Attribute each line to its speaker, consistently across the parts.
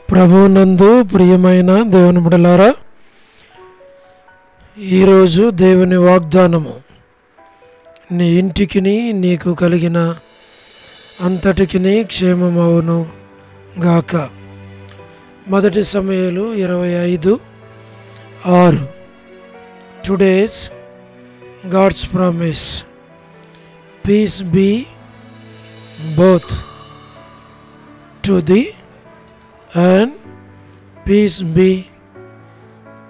Speaker 1: ప్రభువునందు ప్రియమైన దేవుని బిడ్డలారా, ఈరోజు దేవుని వాగ్దానము, నీ ఇంటికిని నీకు కలిగిన అంతటికిని క్షేమమవును గాక. మొదటి సమూయేలు 25:6. Today's God's promise, peace be both to the and peace be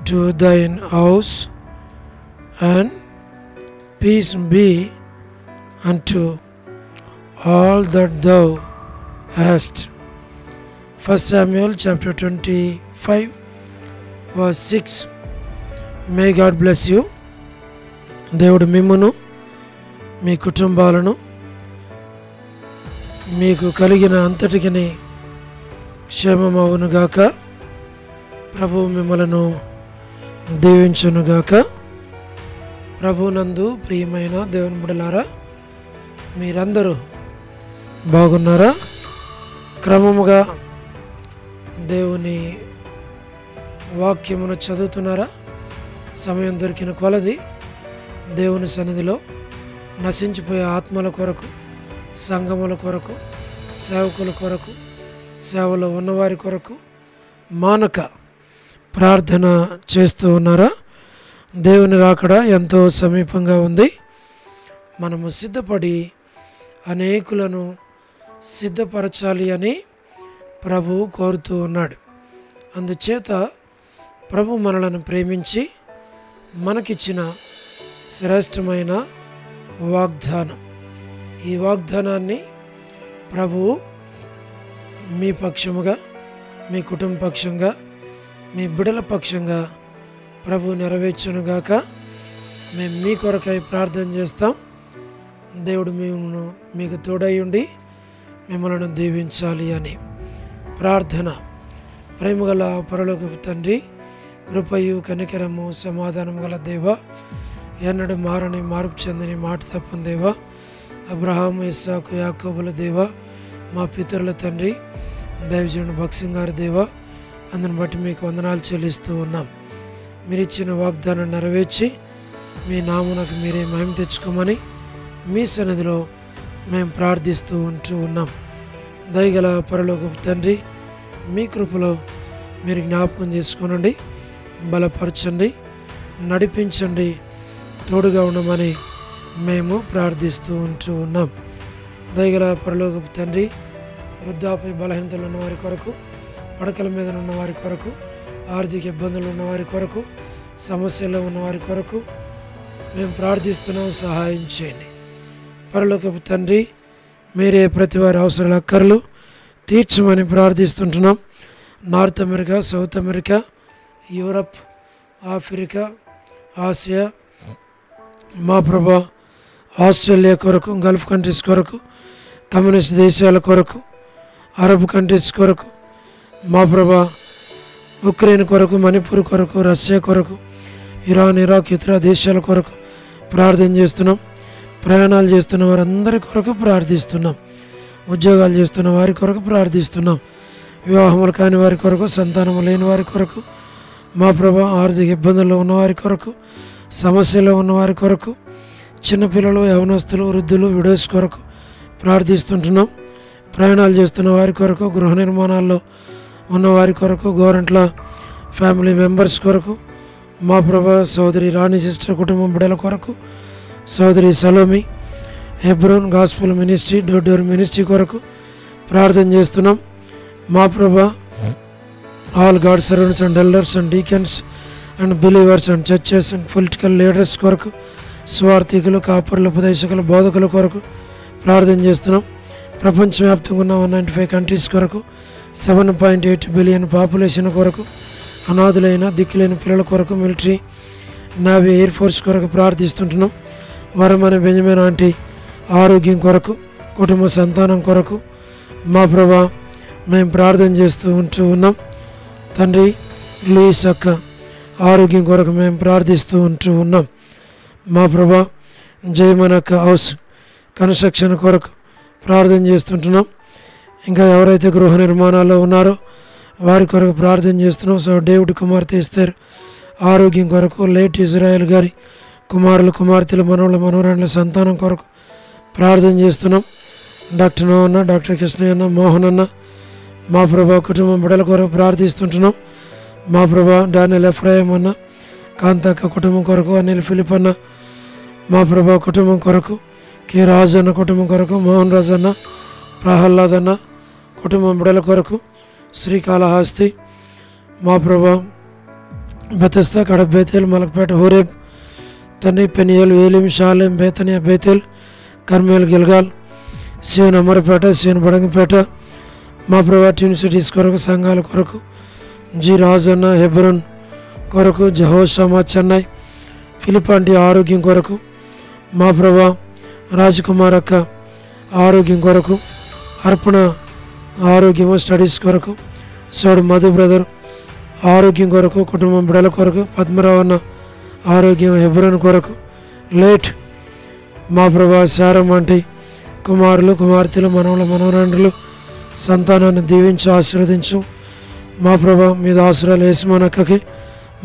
Speaker 1: to thine house, and peace be unto all that thou hast. 1 Samuel chapter 25 verse 6. May God bless you. దేవుడు మిమ్మును, మీ కుటుంబాలను, మీకు కలిగిన అంతటికిని క్షేమమవునుగాక. ప్రభువు మిమ్మలను దీవించునుగాక. ప్రభునందు ప్రియమైన దేవుని బిడ్డలారా, మీరందరూ బాగున్నారా? క్రమముగా దేవుని వాక్యమును చదువుతున్నారా? సమయం దొరికిన కొలది దేవుని సన్నిధిలో నశించిపోయే ఆత్మల కొరకు, సంఘముల కొరకు, సేవకుల కొరకు, సేవలో ఉన్నవారి కొరకు మానక ప్రార్థన చేస్తూ ఉన్నారా? దేవుని రాకడ ఎంతో సమీపంగా ఉంది. మనము సిద్ధపడి అనేకులను సిద్ధపరచాలి అని ప్రభువు కోరుతూ ఉన్నాడు. అందుచేత ప్రభు మనలను ప్రేమించి మనకిచ్చిన శ్రేష్టమైన వాగ్దానం, ఈ వాగ్దానాన్ని ప్రభువు మీ పక్షముగా, మీ కుటుంబ పక్షంగా, మీ బిడల పక్షంగా ప్రభు నెరవేర్చునుగాక. మేము మీ కొరకై ప్రార్థన చేస్తాం. దేవుడు మీకు తోడయ్యుండి మిమ్మల్ని దీవించాలి అని ప్రార్థన. ప్రేమగల పరలోకపు తండ్రి, కృపయు కనికరము సమాధానం గల దేవ, ఎన్నడూ మారని మార్పు చెందని మాట తప్పని దేవ, అబ్రహాము, ఇస్సాకు, యాకోబుల దేవ, మా పితరుల తండ్రి, దైవజనుడు భక్సింగ్ గారి దేవ, అందుని బట్టి మీకు వందనాలు చెల్లిస్తూ ఉన్నాం. మీరు ఇచ్చిన వాగ్దానం నెరవేర్చి మీ నామునకు మీరే మహిమ తెచ్చుకోమని మీ సన్నిధిలో మేము ప్రార్థిస్తూ ఉన్నాం. దయగల పరలోకపు తండ్రి, మీ కృపలో మీరు జ్ఞాపకం చేసుకోనండి, బలపరచండి, నడిపించండి, తోడుగా ఉండమని మేము ప్రార్థిస్తూ ఉన్నాం. దయగల పరలోకపు తండ్రి, వృద్ధాప్య బలహీనతలు ఉన్నవారి కొరకు, పడకల మీద ఉన్నవారి కొరకు, ఆర్థిక ఇబ్బందులు ఉన్నవారి కొరకు, సమస్యల్లో ఉన్నవారి కొరకు మేము ప్రార్థిస్తున్నాం. సహాయం చేయండి. పరలోకపు తండ్రి, మీరే ప్రతి వారి అవసరాల అక్కర్లు తీర్చమని ప్రార్థిస్తుంటున్నాం. North America, South America, Europe, Africa, Asia, మా ప్రభా, ఆస్ట్రేలియా కొరకు, గల్ఫ్ కంట్రీస్ కొరకు, కమ్యూనిస్ట్ దేశాల కొరకు, అరబ్ కంట్రీస్ కొరకు, మా ప్రభా, ఉక్రెయిన్ కొరకు, మణిపూర్ కొరకు, రష్యా కొరకు, ఇరాన్, ఇరాక్, ఇతర దేశాల కొరకు ప్రార్థన చేస్తున్నాం. ప్రయాణాలు చేస్తున్న వారందరి కొరకు ప్రార్థిస్తున్నాం. ఉద్యోగాలు చేస్తున్న వారి కొరకు ప్రార్థిస్తున్నాం. వివాహములు కాని వారి కొరకు, సంతానము లేని వారి కొరకు, మా ప్రభా, ఆర్థిక ఇబ్బందుల్లో ఉన్నవారి కొరకు, సమస్యలో ఉన్నవారి కొరకు, చిన్నపిల్లలు, యవనస్తులు, వృద్ధులు, విడోస్ కొరకు ప్రార్థిస్తుంటున్నాం. ప్రయాణాలు చేస్తున్న వారి కొరకు, గృహ నిర్మాణాల్లో ఉన్నవారి కొరకు, గోరంట్ల ఫ్యామిలీ మెంబర్స్ కొరకు, మా ప్రభా, సోదరి రాణి సిస్టర్ కుటుంబం బిడ్డల కొరకు, సోదరి Salomi Hebron gospel ministry, door ministry కొరకు ప్రార్థన చేస్తున్నాం. మా ప్రభా, all God servants and elders and deacons and believers and churches and political leaders కొరకు, స్వార్థికులు, కాపరులు, ఉపదేశకులు, బోధకుల కొరకు ప్రార్థన చేస్తున్నాం. ప్రపంచవ్యాప్తంగా ఉన్న 195 కంట్రీస్ కొరకు, 7.8 బిలియన్ పాపులేషన్ కొరకు, అనాథులైన దిక్కులేని పిల్లల కొరకు, మిలిటరీ, నేవీ, ఎయిర్ ఫోర్స్ కొరకు ప్రార్థిస్తుంటున్నాం. వరమని బెంజమిన్ ఆంటీ ఆరోగ్యం కొరకు, కుటుంబ సంతానం కొరకు, మా ప్రభా, మేము ప్రార్థన చేస్తూ ఉన్నాం. తండ్రి, లూయిస్ అక్క ఆరోగ్యం కొరకు మేము ప్రార్థిస్తూ ఉన్నాం. మా ప్రభా, జయమనక్క హౌస్ కన్స్ట్రక్షన్ కొరకు ప్రార్థన చేస్తుంటున్నాం. ఇంకా ఎవరైతే గృహ నిర్మాణాల్లో ఉన్నారో వారి కొరకు ప్రార్థన చేస్తున్నాం. సో డేవిడ్ కుమార్తె ఇస్తారు ఆరోగ్యం కొరకు, లేట్ ఇజ్రాయెల్ గారి కుమారులు కుమార్తెలు మనవళ్ళ మనవరాండ్ల సంతానం కొరకు ప్రార్థన చేస్తున్నాం. డాక్టర్ నోహన్న, డాక్టర్ కృష్ణయ్య, మోహన్ అన్న, మా ప్రభా కుటుంబం బిడ్డల కొరకు ప్రార్థిస్తుంటున్నాం. మా ప్రభా డానియల్ ఎఫ్రాయిం అన్న, కాంతక్క కుటుంబం కొరకు, అనిల్ ఫిలిప్ అన్న, మా ప్రభా కుటుంబం కొరకు, కె రాజు అన్న కుటుంబం కొరకు, మోహన్ రాజు అన్న, ప్రహ్లాద్ అన్న కుటుంబం బిడ్డల కొరకు, శ్రీకాళహస్తి మా ప్రభా బెతస్తా, కడప, బేతేల్, మలక్పేట, హోరేబ్ తండ్రి, పెనియల్, ఏలిం, షాలేం, బేతనియా, బేతేల్, కర్మేల్, గిల్గాల్, సియోన్ అమరపేట, సియోన్ బడంగపేట, మా ప్రభా ట్విన్ సిటీస్ కొరకు, సంఘాల కొరకు, జి రాజన్న హెబ్రోన్ కొరకు, జహోషమా చెన్నై, ఫిలిపాంటి ఆరోగ్యం కొరకు, మా ప్రభా రాజకుమార్ అక్క ఆరోగ్యం కొరకు, అర్పణ ఆరోగ్యము స్టడీస్ కొరకు, సోడు మధు బ్రదర్ ఆరోగ్యం కొరకు, కుటుంబం బిడల కొరకు, పద్మరావు అన్న ఆరోగ్యం హెబ్రోన్ కొరకు, లేట్ మా ప్రభా శారం వంటి కుమారులు కుమార్తెలు మనవల మనవరాండ్రులు సంతానాన్ని దీవించి ఆశీర్వదించు. మా ప్రభా మీద ఆశ్రయాలు వేసుమనక్కకి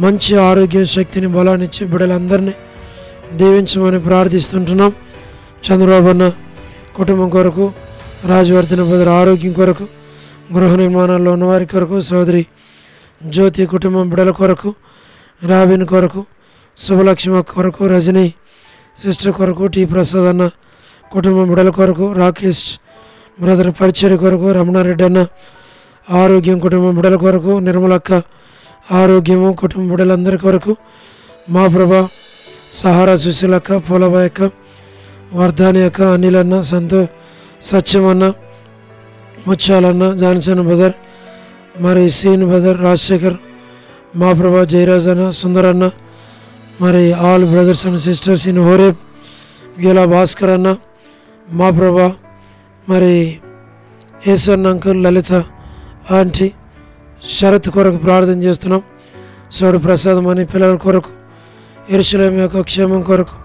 Speaker 1: మంచి ఆరోగ్యం, శక్తిని, బలాన్నిచ్చి బిడ్డలందరినీ దీవించమని ప్రార్థిస్తుంటున్నాం. చంద్రబాబు అన్న కుటుంబం కొరకు, రాజవర్ధన బదులు ఆరోగ్యం కొరకు, గృహ నిర్మాణాల్లో ఉన్నవారి కొరకు, సోదరి జ్యోతి కుటుంబం బిడ్డల కొరకు, రాబిన్ కొరకు, శుభలక్ష్మి కొరకు, రజనీ సిస్టర్ కొరకు, టి ప్రసాద్ అన్న కుటుంబం బిడ్డల కొరకు, రాకేష్ బ్రదర్ పరిచయ కొరకు, రమణారెడ్డి అన్న ఆరోగ్యం కుటుంబం బిడ్డల కొరకు, నిర్మలక్క ఆరోగ్యము కుటుంబ బిడ్డలందరి కొరకు, మా ప్రభా సహారా సుశీలక్క, పోలబాయక్క, వర్ధాని అక్క, అనిల్ అన్న, సత్యమన్న, ముత్యాలన్న, జాన్సన్ బ్రదర్, మరి సీన్ బ్రదర్, రాజశేఖర్, మా ప్రభా జయరాజ్ అన్న, సుందరన్న, మరి all brothers and sisters in Horeb, Geela Bhaskar అన్న, మా ప్రభా మరి ఏసన్ అంకుల్, లలిత ఆంటీ, శరత్ కొరకు ప్రార్థన చేస్తున్నాం. సోడు ప్రసాదం అని పిల్లల కొరకు, యెరూషలేము యొక్క క్షేమం కొరకు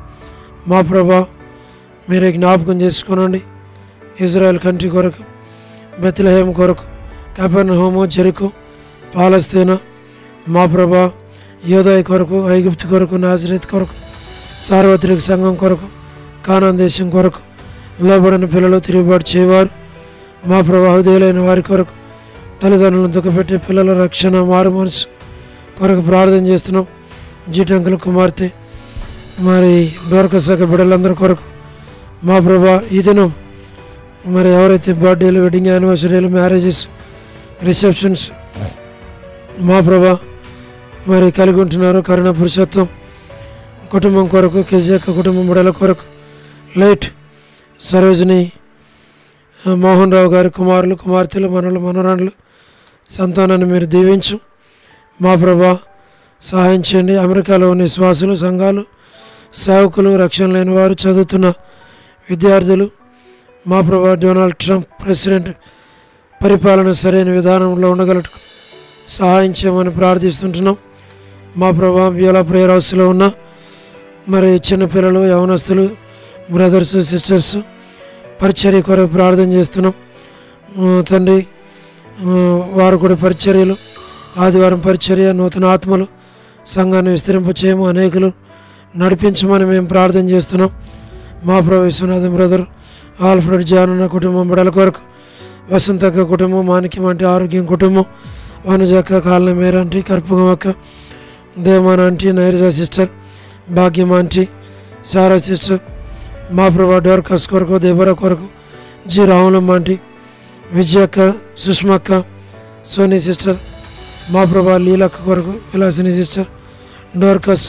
Speaker 1: మా ప్రభా మీరే జ్ఞాపకం చేసుకోనండి. ఇజ్రాయెల్ కంట్రీ కొరకు, బెత్లెహేమ్ కొరకు, కపెర్నహూము, జెరికో, పాలస్తీనా మా ప్రభా యోదాయి కొరకు, ఐగుప్తు కొరకు, నాజరేత్ కొరకు, సార్వత్రిక సంఘం కొరకు, కానాన్ దేశం కొరకు, లోబడిన పిల్లలు, తిరుగుబాటు చేయవారు మా ప్రభా హృదయులైన వారి కొరకు, తల్లిదండ్రులను దుఃఖపెట్టే పిల్లల రక్షణ, మారు మనసు కొరకు ప్రార్థన చేస్తున్నాం. జీటంకుల కుమార్తె, మరి డోర్కసక బిడ్డలందరి కొరకు మా ప్రభా ఈ దినం మరి ఎవరైతే బర్త్డేలు, వెడ్డింగ్ యానివర్సరీలు, మ్యారేజెస్, రిసెప్షన్స్ మా ప్రభా మరి కలిగి ఉంటున్నారు, కరుణ పురుషత్వం కుటుంబం కొరకు, కేజీఎక్క కుటుంబం బిడ్డల కొరకు, లైట్ సరోజిని మోహన్ రావు గారి కుమారులు కుమార్తెలు మనవలు మనవరాండ్లు సంతానాన్ని మీరు దీవించు. మా ప్రభా సహాయం చేయండి. అమెరికాలో ఉన్న విశ్వాసులు, సంఘాలు, సేవకులు, రక్షణ లేని వారు, చదువుతున్న విద్యార్థులు మా ప్రభా డొనాల్డ్ ట్రంప్ ప్రెసిడెంట్ పరిపాలన సరైన విధానంలో ఉండగలటు సహాయం చేయమని ప్రార్థిస్తుంటున్నాం. మా ప్రభా బ్యూలా ప్రేయర్ హౌస్లో ఉన్న మరి చిన్నపిల్లలు, యవనస్తులు, బ్రదర్స్, సిస్టర్స్ పరిచర్య కొరకు ప్రార్థన చేస్తున్నాం. తండ్రి వారు కూడా పరిచర్యలు, ఆదివారం పరిచర్య, నూతన ఆత్మలు సంఘాన్ని విస్తరింపచేయము, అనేకులు నడిపించమని మేము ప్రార్థన చేస్తున్నాం. మా ప్రభు విశ్వనాథం బ్రదర్, ఆల్ఫ్రెడ్ జానున్న కుటుంబం బిడ్డల కొరకు, వసంతక్క కుటుంబం, మాణిక్యం అంటే ఆరోగ్యం కుటుంబం, వనజక్క, కాలన మేరంటి, కర్పూరం అక్క, Devamana aunty, Nairja sister, Bhagyam aunty, Sarah sister, మా ప్రభా డోర్కస్ కొరకు, దేవర కొరకు, జి రావులమ్మ ఆంటీ, విజయక్క, సుష్మక్క, సోనీ సిస్టర్, మా ప్రభా లీలక్క కొరకు, విలాసిని సిస్టర్, డోర్కస్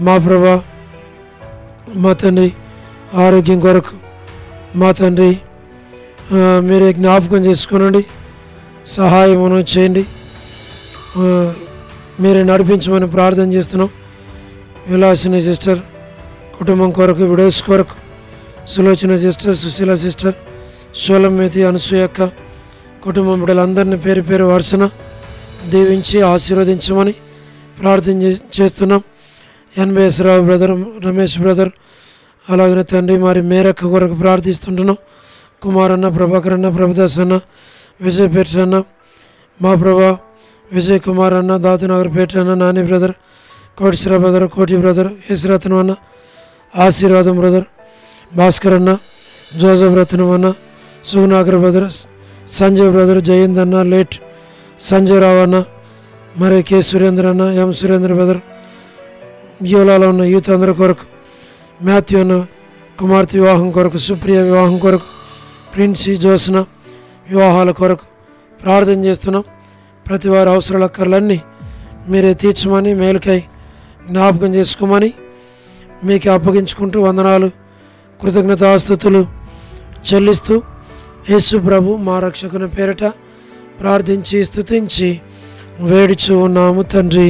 Speaker 1: మా ప్రభా మా తండ్రి ఆరోగ్యం కొరకు మా తండ్రి మీరే జ్ఞాపకం చేసుకోనండి, సహాయమును చేయండి, మీరే నడిపించమని ప్రార్థన చేస్తున్నాం. విలాసిని సిస్టర్ కుటుంబం కొరకు, విడోస్ కొరకు, సులోచన సిస్టర్, సుశీల సిస్టర్, షోలమ్మేతి, అనసూయక్క కుటుంబం బిడ్డలందరినీ పేరు పేరు వరుసన దీవించి ఆశీర్వదించమని ప్రార్థన చేస్తున్నాం. ఎన్బిఎస్ రావు బ్రదర్, రమేష్ బ్రదర్, అలాగనే తండ్రి మరి మేరక్క కొరకు ప్రార్థిస్తుంటున్నాం. కుమార్ అన్న, ప్రభాకర్ అన్న, ప్రభుదాస్ అన్న, విజయపేట అన్న, మా ప్రభా విజయ్ కుమార్ అన్న, దాతునగర్పేట అన్న, నాని బ్రదర్, కోటిశ్రా బ్రదర్, కోటి బ్రదర్, యశ్రత్నం అన్న, ఆశీర్వాదం బ్రదర్, భాస్కర్ అన్న, జోసఫ్ రత్నం అన్న, సుగునాగర్ బ్రదర్, సంజయ్ బ్రదర్, జయంత్ అన్న, లేట్ సంజయ్ రావు అన్న, మరి కె సురేంద్ర అన్న, ఎం సురేంద్ర బ్రదర్, యోలాలో ఉన్న యూత్ అందరి కొరకు, మాథ్యూ అన్న కుమార్తె వివాహం కొరకు, సుప్రియ వివాహం కొరకు, ప్రిన్సీ జోస్న వివాహాల కొరకు ప్రార్థన చేస్తున్నాం. ప్రతి వారి అవసరాల అక్కర్లన్నీ మీరే తీర్చమని, మేలుకై జ్ఞాపకం చేసుకోమని మీకు అప్పగించుకుంటూ వందనాలు, కృతజ్ఞతాస్తుతులు చెల్లిస్తూ యేసు ప్రభు మా రక్షకుని పేరిట ప్రార్థించి స్తుతించి వేడుచు ఉన్నాము తండ్రి,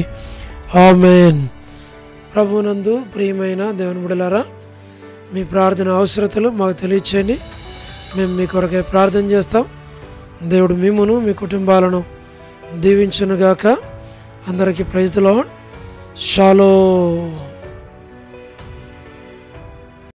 Speaker 1: ఆమేన్. ప్రభునందు ప్రియమైన దేవుని బిడ్డలారా, మీ ప్రార్థన అవసరతలు మాకు తెలియచేయండి. మేము మీ కొరకే ప్రార్థన చేస్తాం. దేవుడు మిమ్మును మీ కుటుంబాలను దీవించునుగాక. అందరికీ ప్రైజ్ ది లార్డ్. షాలోమ్.